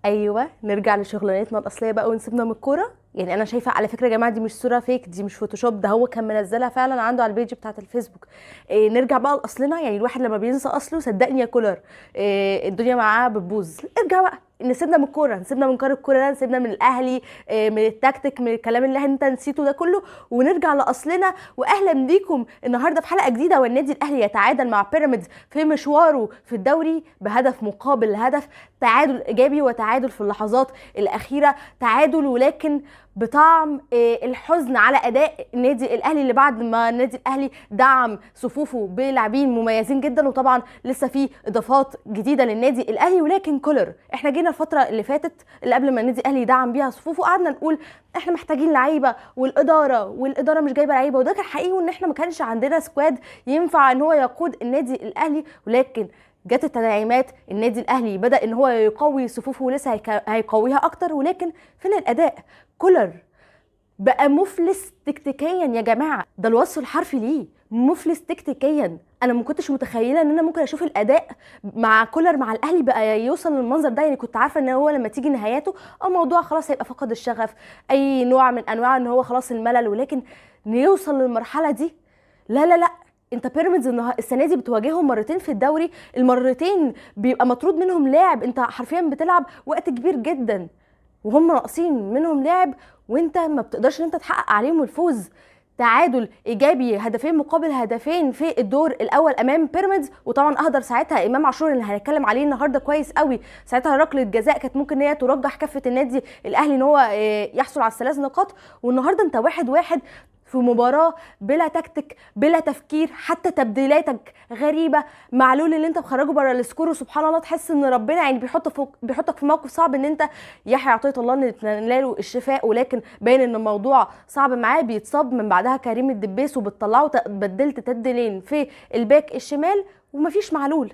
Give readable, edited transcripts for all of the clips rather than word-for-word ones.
ايوه، نرجع لشغلانتنا الاصليه بقى ونسيبنا من الكوره. يعني انا شايفه على فكره يا جماعه، دي مش صوره فيك، دي مش فوتوشوب، ده هو كان منزلها فعلا عنده على البيج بتاعه الفيسبوك. نرجع بقى لاصلنا. يعني الواحد لما بينسى اصله صدقني يا كولر الدنيا معاه بتبوظ. ارجع بقى، نسيبنا من الكوره، نسيبنا من كار الكوره ده، نسيبنا من الاهلي، من التكتيك، من الكلام اللي انت نسيته ده كله، ونرجع لاصلنا. واهلا بيكم النهارده في حلقه جديده. والنادي الاهلي يتعادل مع بيراميدز في مشواره في الدوري بهدف مقابل هدف. تعادل ايجابي وتعادل في اللحظات الاخيره، تعادل ولكن بطعم الحزن على اداء النادي الاهلي، اللي بعد ما النادي الاهلي دعم صفوفه بلاعبين مميزين جدا، وطبعا لسه في اضافات جديده للنادي الاهلي. ولكن كولر، احنا جينا الفتره اللي فاتت اللي قبل ما النادي الاهلي يدعم بيها صفوفه، قعدنا نقول احنا محتاجين لعيبه، والاداره مش جايبه لعيبه، وده كان حقيقي، وان احنا ما كانش عندنا سكواد ينفع ان هو يقود النادي الاهلي. ولكن جت التدعيمات، النادي الاهلي بدا ان هو يقوي صفوفه ولسه هيقويها اكتر. ولكن فين الاداء؟ كولر بقى مفلس تكتيكيا يا جماعه، ده الوصف الحرفي ليه، مفلس تكتيكيا. انا ما كنتش متخيله ان انا ممكن اشوف الاداء مع كولر مع الاهلي بقى يوصل للمنظر ده. يعني كنت عارفه ان هو لما تيجي نهايته الموضوع خلاص هيبقى فقد الشغف، اي نوع من انواع ان هو خلاص الملل. ولكن نوصل للمرحله دي، لا لا لا. انت بيراميدز السنه دي بتواجههم مرتين في الدوري، المرتين بيبقى مطرود منهم لاعب، انت حرفيا بتلعب وقت كبير جدا وهم ناقصين منهم لاعب، وانت ما بتقدرش ان انت تحقق عليهم الفوز. تعادل ايجابي، هدفين مقابل هدفين في الدور الاول امام بيراميدز. وطبعا اهدر ساعتها امام عاشور اللي هنتكلم عليه النهارده كويس قوي. ساعتها ركله جزاء كانت ممكن ان هي ترجح كفه النادي الاهلي ان هو يحصل على الثلاث نقاط. والنهارده انت واحد واحد في مباراة بلا تكتيك بلا تفكير، حتى تبديلاتك غريبة. معلول اللي انت مخرجه بره السكور، وسبحان الله تحس ان ربنا يعني بيحطك في موقف صعب، ان انت يحيى عطية الله ان يتمنى له الشفاء، ولكن باين ان الموضوع صعب معاه، بيتصاب من بعدها كريم الدبيس وبتطلعه. بدلت تبديلين في الباك الشمال ومفيش معلول.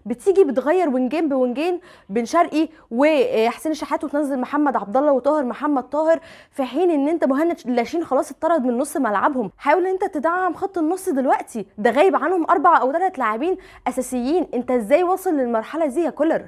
بتيجي بتغير وينجين بوينجين، بن شرقي وحسين الشحات، وتنزل محمد عبد الله وطاهر محمد طاهر، في حين ان انت مهند لاشين خلاص اتطرد من نص ملعبهم. حاول ان انت تدعم خط النص دلوقتي، ده غايب عنهم 4 أو 3 لاعبين اساسيين. انت ازاي واصل للمرحله دي يا كولر؟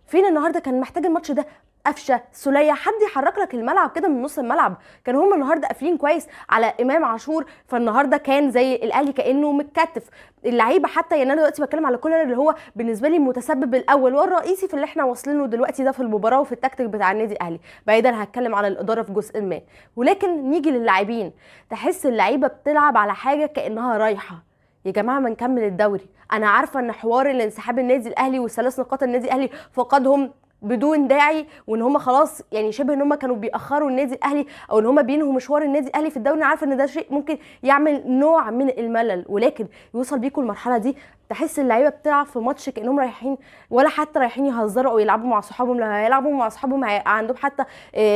فين النهارده؟ كان محتاج الماتش ده قفشه سوليه، حد يحرك لك الملعب كده من نص الملعب. كانوا هم النهارده قافلين كويس على امام عاشور، فالنهارده كان زي الاهلي كانه متكتف اللعيبه. حتى يعني انا دلوقتي بتكلم على كولر اللي هو بالنسبه لي المتسبب الاول والرئيسي في اللي احنا واصلين له دلوقتي ده في المباراه وفي التكتيك بتاع النادي الاهلي. بعيدا هتكلم على الاداره في جزء ما، ولكن نيجي للاعبين. تحس اللعيبه بتلعب على حاجه كانها رايحه. يا جماعه ما نكمل الدوري. انا عارفه ان حوار الانسحاب النادي الاهلي والثلاث نقاط النادي الاهلي فقدهم بدون داعي، وان هم خلاص يعني شبه ان هم كانوا بيأخروا النادي الاهلي، او ان هم بينهوا مشوار النادي الاهلي في الدوري. انا عارفه ان ده شيء ممكن يعمل نوع من الملل، ولكن يوصل بيكم المرحله دي تحس اللعيبه بتلعب في ماتش كانهم رايحين، ولا حتى رايحين يهزروا او يلعبوا مع صحابهم. لو هيلعبوا مع صحابهم هيبقى عندهم حتى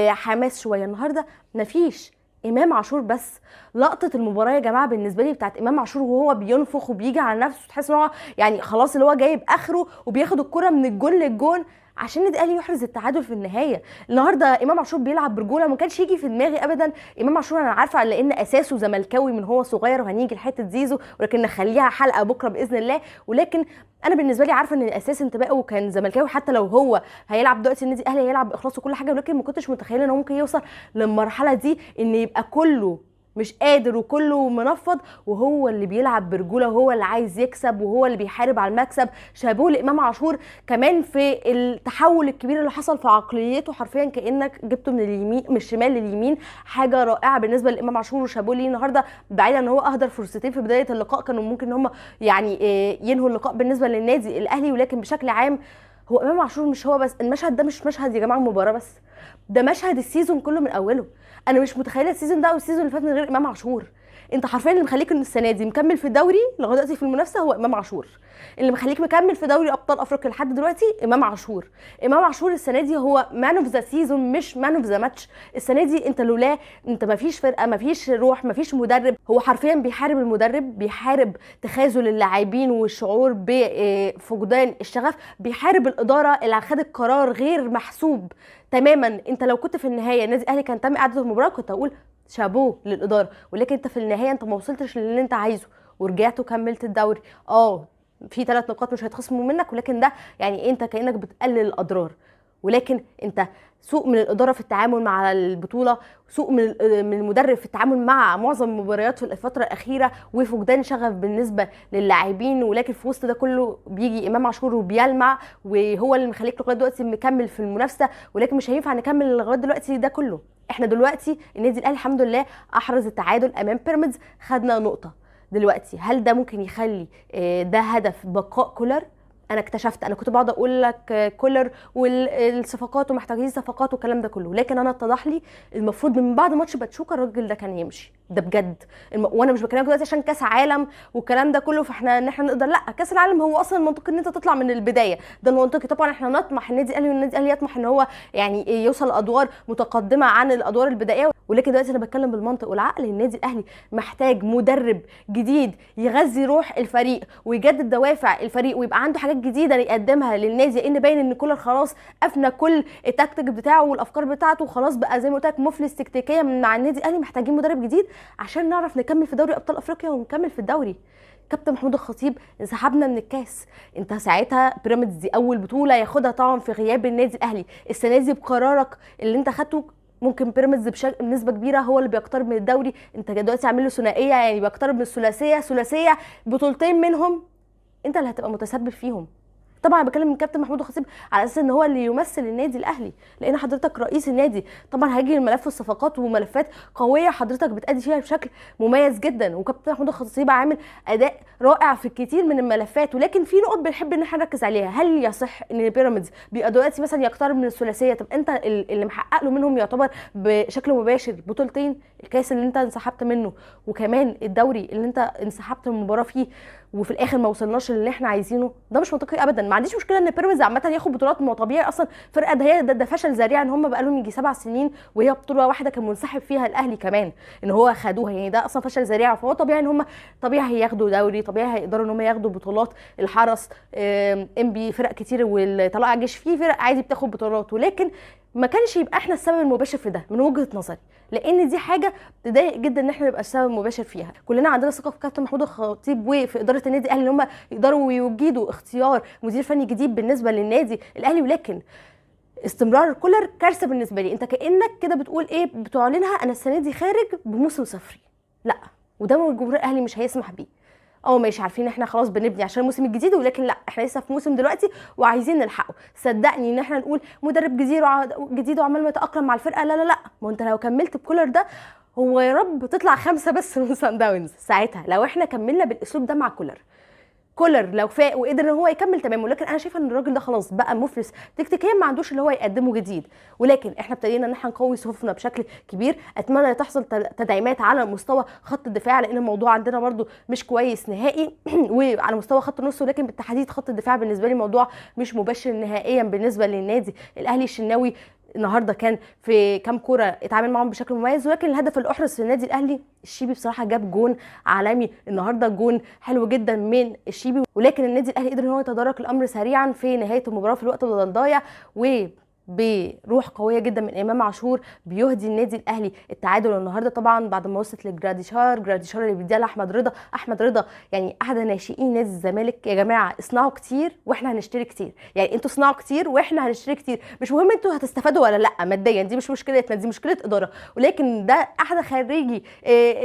حماس شويه. النهارده مفيش. امام عاشور بس. لقطه المباراه يا جماعه بالنسبه لي بتاعت امام عاشور وهو بينفخ وبيجي على نفسه، تحس ان هو يعني خلاص اللي هو جايب اخره وبياخد الكره من الجون للجون عشان النادي الاهلي يحرز التعادل في النهايه. النهارده امام عاشور بيلعب برجوله، ما كانش يجي في دماغي ابدا. امام عاشور انا عارفه لان اساسه زملكاوي من هو صغير، وهنيجي لحته زيزو ولكن نخليها حلقه بكره باذن الله. ولكن انا بالنسبه لي عارفه ان اساس انتباهه كان زملكاوي، حتى لو هو هيلعب دلوقتي النادي الاهلي هيلعب باخلاص وكل حاجه. ولكن ما كنتش متخيله ان هو ممكن يوصل للمرحله دي، ان يبقى كله مش قادر وكله منفض، وهو اللي بيلعب برجوله، وهو اللي عايز يكسب، وهو اللي بيحارب على المكسب. شابوه لامام عاشور كمان في التحول الكبير اللي حصل في عقليته، حرفيا كانك جبته من اليمين من الشمال لليمين. حاجه رائعه بالنسبه لامام عاشور، وشابوه ليه النهارده. بعيدا ان هو اهدر فرصتين في بدايه اللقاء كانوا ممكن ان هم يعني ينهوا اللقاء بالنسبه للنادي الاهلي. ولكن بشكل عام هو امام عاشور مش هو بس. المشهد ده مش مشهد يا جماعه المباراه بس، ده مشهد السيزون كله من اوله. انا مش متخيله السيزون ده او السيزون اللي فات من غير امام عاشور. انت حرفيا اللي مخليك ان السنه دي مكمل في الدوري لغايه دلوقتي في المنافسه هو امام عاشور. اللي مخليك مكمل في دوري ابطال افريقيا لحد دلوقتي امام عاشور. امام عاشور السنه دي هو مان اوف ذا سيزون مش مان اوف ذا ماتش. السنه دي انت لولاه انت ما فيش فرقه، ما فيش روح، ما فيش مدرب. هو حرفيا بيحارب المدرب، بيحارب تخاذل اللاعبين والشعور بفقدان الشغف، بيحارب الاداره اللي خدت قرار غير محسوب تماما. انت لو كنت في النهايه النادي الاهلي كان تم اعاده المباراه كنت اقول شابوه للاداره، ولكن انت في النهايه انت ما وصلتش للي انت عايزه ورجعت وكملت الدوري. في 3 نقاط مش هيتخصموا منك، ولكن ده يعني انت كانك بتقلل الاضرار. ولكن انت سوء من الاداره في التعامل مع البطوله، سوء من المدرب في التعامل مع معظم المباريات في الفتره الاخيره، وفقدان شغف بالنسبه للاعبين. ولكن في وسط ده كله بيجي امام عاشور وبيلمع، وهو اللي مخليك لغايه دلوقتي مكمل في المنافسه. ولكن مش هينفع نكمل لغايه دلوقتي ده كله. احنا دلوقتي النادي الاهلي الحمد لله احرز التعادل امام بيراميدز، خدنا نقطه. دلوقتي هل ده ممكن يخلي ده هدف بقاء كولر؟ انا اكتشفت، انا كنت بقعد اقول لك كولر والصفقات ومحتاجين صفقات والكلام ده كله، لكن انا اتضح لي المفروض من بعد ماتش باتشوكا الراجل ده كان يمشي. ده بجد. وانا مش بكلمك دلوقتي عشان كاس عالم والكلام ده كله فاحنا ان احنا نقدر، لا، كاس العالم هو اصلا المنطقي ان انت تطلع من البدايه، ده المنطقي. طبعا احنا نطمح النادي الاهلي، والنادي الاهلي يطمح ان هو يعني يوصل لادوار متقدمه عن الادوار البدائيه. ولكن دلوقتي انا بتكلم بالمنطق والعقل. النادي الاهلي محتاج مدرب جديد يغذي روح الفريق ويجدد دوافع الفريق، ويبقى عنده حاجات جديده يقدمها للنادي، لان باين ان كولر خلاص افنى كل التكتيك بتاعه والافكار بتاعته، وخلاص بقى زي ما قلت لك مفلس تكتيكيا مع النادي الاهلي. محتاجين مدرب جديد عشان نعرف نكمل في دوري ابطال افريقيا ونكمل في الدوري. كابتن محمود الخطيب انسحبنا من الكاس، انت ساعتها بيراميدز دي اول بطوله ياخدها طبعا في غياب النادي الاهلي. السنه دي بقرارك اللي انت خدته ممكن بيراميدز بنسبه كبيره هو اللي بيقترب من الدوري. انت دلوقتي عامل له ثنائيه، يعني بيقترب من ثلاثيه بطولتين منهم انت اللي هتبقى متسبب فيهم. طبعا بكلم الكابتن محمود الخطيب على اساس ان هو اللي يمثل النادي الاهلي، لان حضرتك رئيس النادي. طبعا هيجي الملف الصفقات وملفات قويه حضرتك بتأدي فيها بشكل مميز جدا، وكابتن محمود الخطيب عامل اداء رائع في الكثير من الملفات. ولكن في نقط بنحب ان احنا نركز عليها. هل يصح ان بيراميدز بيبقى دلوقتي مثلا يقترب من الثلاثيه؟ طب انت اللي محقق له منهم يعتبر بشكل مباشر بطولتين، الكاس اللي انت انسحبت منه، وكمان الدوري اللي انت انسحبت من المباراه فيه، وفي الاخر ما وصلناش اللي احنا عايزينه. ده مش منطقي ابدا. ما عنديش مشكله ان بيراميدز عامه ياخد بطولات، ما هو طبيعي اصلا فرقه ده فشل ذريع ان هم بقى لهم يجي 7 سنين وهي بطوله واحده كان منسحب فيها الاهلي كمان ان هو خدوها، يعني ده اصلا فشل ذريع. فهو طبيعي ان هم طبيعي هياخدوا دوري، طبيعي هيقدروا ان هم ياخدوا بطولات. الحرس، انبي، فرق كتير، والطلائع الجيش، في فرق عادي بتاخد بطولات. ولكن ما كانش يبقى احنا السبب المباشر في ده من وجهه نظري، لان دي حاجه تضايق جدا ان احنا نبقى السبب المباشر فيها. كلنا عندنا ثقه في كابتن محمود الخطيب وفي اداره النادي الاهلي ان هم يقدروا يوجدوا اختيار مدير فني جديد بالنسبه للنادي الاهلي. ولكن استمرار كولر كارثه بالنسبه لي. انت كانك كده بتقول ايه، بتعلنها انا السنه دي خارج بموسم صفري. لا، وده الجمهور الاهلي مش هيسمح بيه. ماشي، عارفين احنا خلاص بنبني عشان الموسم الجديد، ولكن لا، احنا لسه في موسم دلوقتي وعايزين نلحقه. صدقني ان احنا نقول مدرب جديد وعمال ما يتاقلم مع الفرقه، لا لا لا. ما انت لو كملت بكولر ده، هو يا رب تطلع 5 بس من سان داونز ساعتها لو احنا كملنا بالاسلوب ده مع كولر لو فاق وقدر ان هو يكمل تمام. ولكن انا شايفه ان الراجل ده خلاص بقى مفلس تكتيكيا، ما عندوش اللي هو يقدمه جديد. ولكن احنا ابتدينا ان احنا نقوي صفوفنا بشكل كبير. اتمنى تحصل تدعيمات على مستوى خط الدفاع، لان الموضوع عندنا برده مش كويس نهائي وعلى مستوى خط النص. ولكن بالتحديد خط الدفاع بالنسبه لي موضوع مش مباشر نهائيا بالنسبه للنادي الاهلي. الشناوي النهارده كان في كام كوره اتعامل معاهم بشكل مميز، ولكن الهدف الاحرز في النادي الاهلي الشيبي بصراحه جاب جون عالمي النهارده، جون حلو جدا من الشيبي. ولكن النادي الاهلي قدر ان هو يتدارك الامر سريعا في نهايه المباراه في الوقت الضايع، بروح قويه جدا من امام عاشور بيهدي النادي الاهلي التعادل النهارده. طبعا بعد ما وصلت لجراديشار اللي بيديها لاحمد رضا يعني احد ناشئين نادي الزمالك. يا جماعه اصنعوا كتير واحنا هنشتري كتير، يعني انتوا اصنعوا كتير واحنا هنشتري كتير. مش مهم انتوا هتستفادوا ولا لا ماديا، دي مش مشكلتنا، دي مشكله اداره. ولكن ده احد خريجي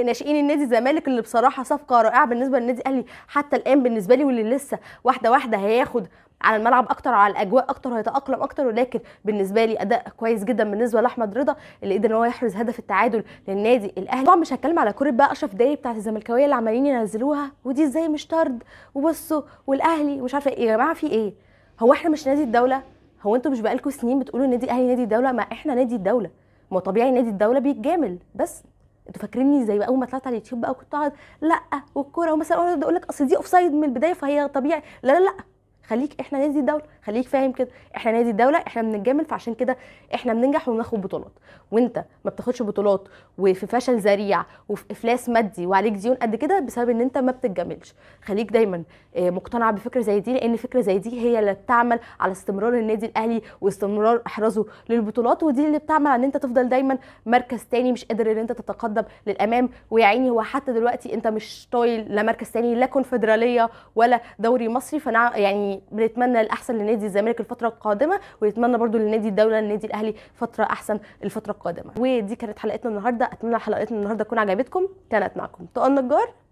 ناشئين النادي الزمالك اللي بصراحه صفقه رائعه بالنسبه للنادي الاهلي حتى الان بالنسبه لي، واللي لسه واحده هياخد على الملعب اكتر وعلى الاجواء اكتر وهيتاقلم اكتر. ولكن بالنسبه لي اداء كويس جدا بالنسبه لاحمد رضا اللي قدر ان هو يحرز هدف التعادل للنادي الاهلي. طبعا مش هتكلم على كوره بقى اشرف دايري بتاعت الزملكاويه اللي عمالين ينزلوها، ودي ازاي مش طرد، وبصوا والاهلي مش عارفه ايه. يا جماعه في ايه؟ هو احنا مش نادي الدوله؟ هو انتوا مش بقالكم سنين بتقولوا النادي الاهلي نادي الدوله؟ ما احنا نادي الدوله، ما طبيعي نادي الدوله بيتجامل. بس انتوا فاكريني زي اول ما طلعت على اليوتيوب بقى وكنت اقعد لا والكوره ومثلا اقول لك اصل دي اوفسايد من البدايه فهي طبيعي. لا لا لا، خليك احنا نادي الدوله، خليك فاهم كده، احنا نادي الدوله، احنا بنتجامل، فعشان كده احنا بننجح وبناخد بطولات. وانت ما بتاخدش بطولات وفي فشل ذريع وفي افلاس مادي وعليك ديون قد كده بسبب ان انت ما بتتجاملش. خليك دايما مقتنع بفكره زي دي، لان فكره زي دي هي اللي بتعمل على استمرار النادي الاهلي واستمرار احرازه للبطولات، ودي اللي بتعمل على ان انت تفضل دايما مركز تاني مش قادر ان انت تتقدم للامام. ويا عيني هو حتى دلوقتي انت مش طايل لا مركز تاني لا كونفدراليه ولا دوري مصري. فانا يعني يعني بنتمنى الاحسن لنادي الزمالك الفتره القادمه، ونتمنى برضو لنادي الدوله النادي الاهلي فتره احسن الفتره القادمه. ودي كانت حلقتنا النهارده، اتمنى حلقتنا النهارده تكون عجبتكم. كانت معكم طه النجار.